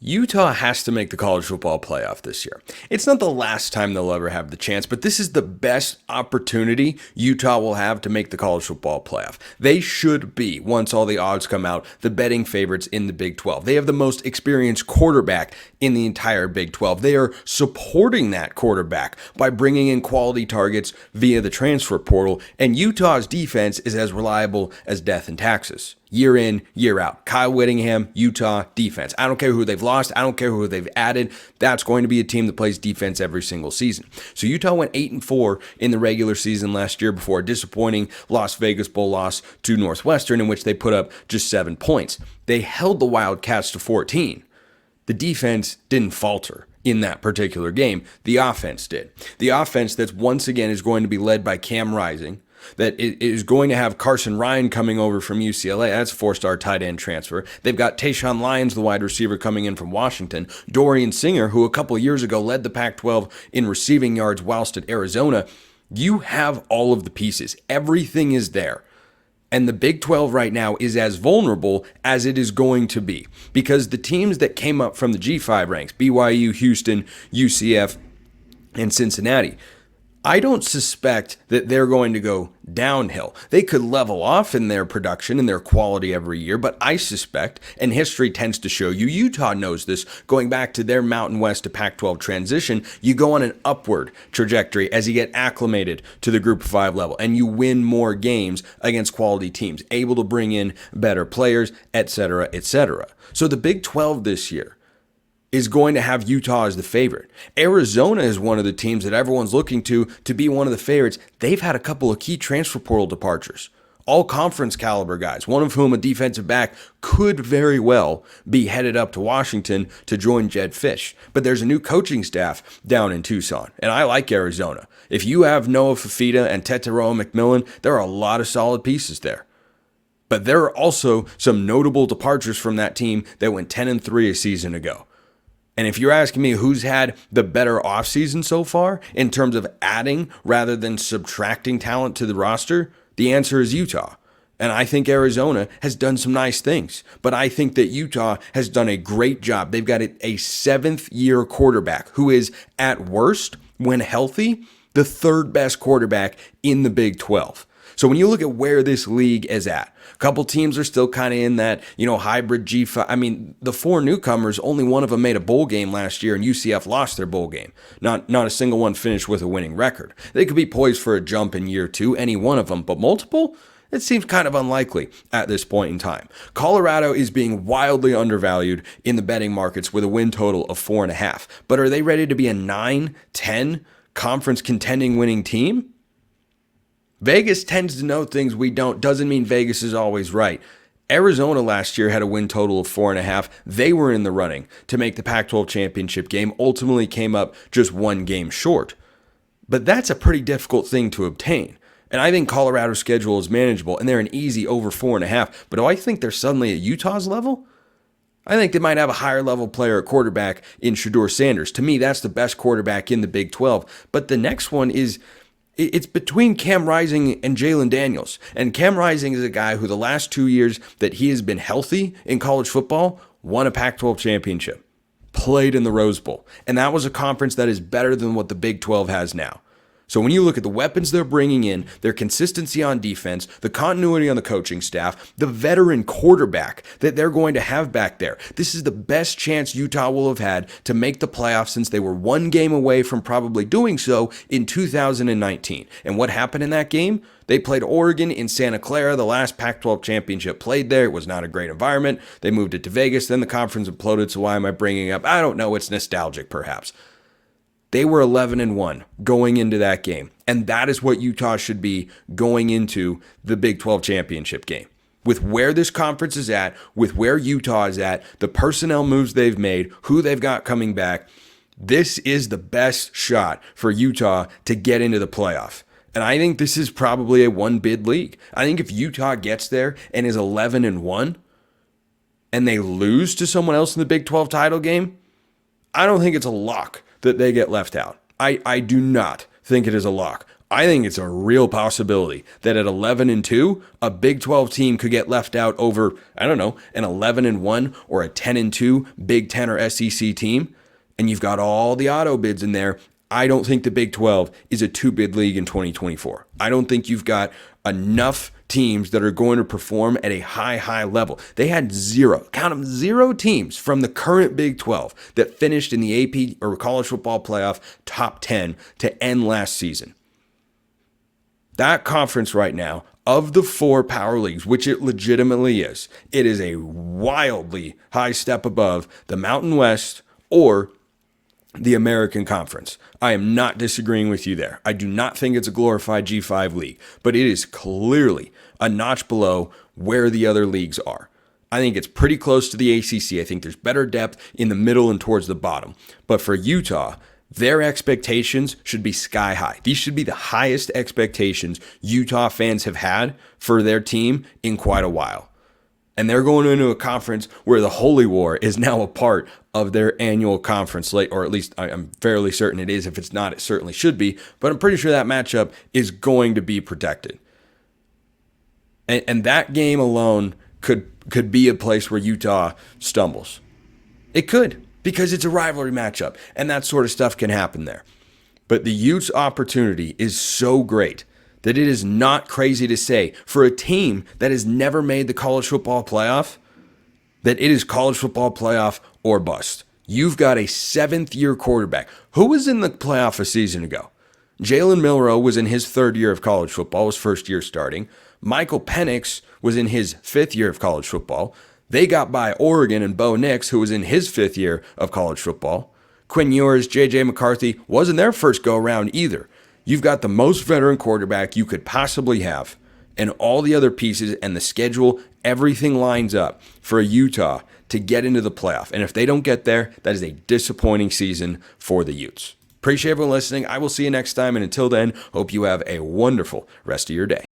Utah has to make the college football playoff this year. It's not the last time they'll ever have the chance, but this is the best opportunity Utah will have to make the college football playoff. They should be, once all the odds come out, the betting favorites in the Big 12. They have the most experienced quarterback in the entire Big 12. They are supporting that quarterback by bringing in quality targets via the transfer portal, and Utah's defense is as reliable as death and taxes. Year in, year out. Kyle Whittingham, Utah defense. I don't care who they've lost. I don't care who they've added. That's going to be a team that plays defense every single season. So Utah went 8-4 in the regular season last year before a disappointing Las Vegas Bowl loss to Northwestern in which they put up just 7 points. They held the Wildcats to 14. The defense didn't falter in that particular game. The offense did. The offense that once again is going to be led by Cam Rising, that is going to have Carson Ryan coming over from UCLA. That's a 4-star tight end transfer. They've got Tayshaun Lyons, the wide receiver, coming in from Washington. Dorian Singer, who a couple of years ago led the Pac-12 in receiving yards whilst at Arizona. You have all of the pieces. Everything is there. And the Big 12 right now is as vulnerable as it is going to be because the teams that came up from the G5 ranks, BYU, Houston, UCF, and Cincinnati, I don't suspect that they're going to go downhill. They could level off in their production and their quality every year, but I suspect, and history tends to show you, Utah knows this, going back to their Mountain West to Pac-12 transition, you go on an upward trajectory as you get acclimated to the Group of 5 level, and you win more games against quality teams, able to bring in better players, etc., etc. So the Big 12 this year is going to have Utah as the favorite. Arizona is one of the teams that everyone's looking to be one of the favorites. They've had a couple of key transfer portal departures, all conference caliber guys, one of whom, a defensive back, could very well be headed up to Washington to join Jedd Fisch. But there's a new coaching staff down in Tucson, and I like Arizona. If you have Noah Fafita and Tetairoa McMillan, there are a lot of solid pieces there. But there are also some notable departures from that team that went 10-3 a season ago. And if you're asking me who's had the better offseason so far in terms of adding rather than subtracting talent to the roster, the answer is Utah. And I think Arizona has done some nice things, but I think that Utah has done a great job. They've got a seventh-year quarterback who is, at worst, when healthy, the third best quarterback in the Big 12. So when you look at where this league is at, a couple teams are still kind of in that, hybrid G5. I mean, the 4 newcomers, only one of them made a bowl game last year, and UCF lost their bowl game. Not a single one finished with a winning record. They could be poised for a jump in year 2, any one of them, but multiple? It seems kind of unlikely at this point in time. Colorado is being wildly undervalued in the betting markets with a win total of 4.5. But are they ready to be a 9-10 conference contending winning team? Vegas tends to know things we don't. Doesn't mean Vegas is always right. Arizona last year had a win total of 4.5. They were in the running to make the Pac-12 championship game, ultimately came up just 1 game short. But that's a pretty difficult thing to obtain. And I think Colorado's schedule is manageable, and they're an easy over 4.5. But do I think they're suddenly at Utah's level? I think they might have a higher level player at quarterback in Shedeur Sanders. To me, that's the best quarterback in the Big 12. But the next one is, it's between Cam Rising and Jalen Daniels. And Cam Rising is a guy who the last 2 years that he has been healthy in college football won a Pac-12 championship, played in the Rose Bowl. And that was a conference that is better than what the Big 12 has now. So when you look at the weapons they're bringing in, their consistency on defense, the continuity on the coaching staff, the veteran quarterback that they're going to have back there, this is the best chance Utah will have had to make the playoffs since they were 1 game away from probably doing so in 2019. And what happened in that game? They played Oregon in Santa Clara, the last Pac-12 championship played there. It was not a great environment. They moved it to Vegas, then the conference imploded, so why am I bringing it up? I don't know, it's nostalgic perhaps. They were 11-1 going into that game, and that is what Utah should be going into the Big 12 championship game. With where this conference is at, with where Utah is at, the personnel moves they've made, who they've got coming back, this is the best shot for Utah to get into the playoff. And I think this is probably a 1-bid league. I think if Utah gets there and is 11-1 and they lose to someone else in the Big 12 title game, I don't think it's a lock that they get left out. I do not think it is a lock. I think it's a real possibility that at 11-2, a Big 12 team could get left out over, I don't know, an 11-1 or a 10-2 Big 10 or SEC team. And you've got all the auto bids in there. I don't think the Big 12 is a two-bid league in 2024. I don't think you've got enough teams that are going to perform at a high level. They had count them, 0 teams from the current Big 12 that finished in the AP or college football playoff top 10 to end last season. That conference right now, of the 4 power leagues, which it legitimately is, it is a wildly high step above the Mountain West or the American Conference. I am not disagreeing with you there. I do not think it's a glorified G5 league, but it is clearly a notch below where the other leagues are. I think it's pretty close to the ACC. I think there's better depth in the middle and towards the bottom. But for Utah, their expectations should be sky high. These should be the highest expectations Utah fans have had for their team in quite a while. And they're going into a conference where the Holy War is now a part of their annual conference, or at least I'm fairly certain it is. If it's not, it certainly should be. But I'm pretty sure that matchup is going to be protected. And that game alone could be a place where Utah stumbles. It could, because it's a rivalry matchup, and that sort of stuff can happen there. But the Utes' opportunity is so great that it is not crazy to say for a team that has never made the college football playoff, that it is college football playoff or bust. You've got a 7th-year quarterback. Who was in the playoff a season ago? Jalen Milroe was in his 3rd year of college football, his 1st year starting. Michael Penix was in his 5th year of college football. They got by Oregon and Bo Nix, who was in his 5th year of college football. Quinn Ewers, J.J. McCarthy wasn't their first go-around either. You've got the most veteran quarterback you could possibly have, and all the other pieces and the schedule, everything lines up for Utah to get into the playoff. And if they don't get there, that is a disappointing season for the Utes. Appreciate everyone listening. I will see you next time, and until then, hope you have a wonderful rest of your day.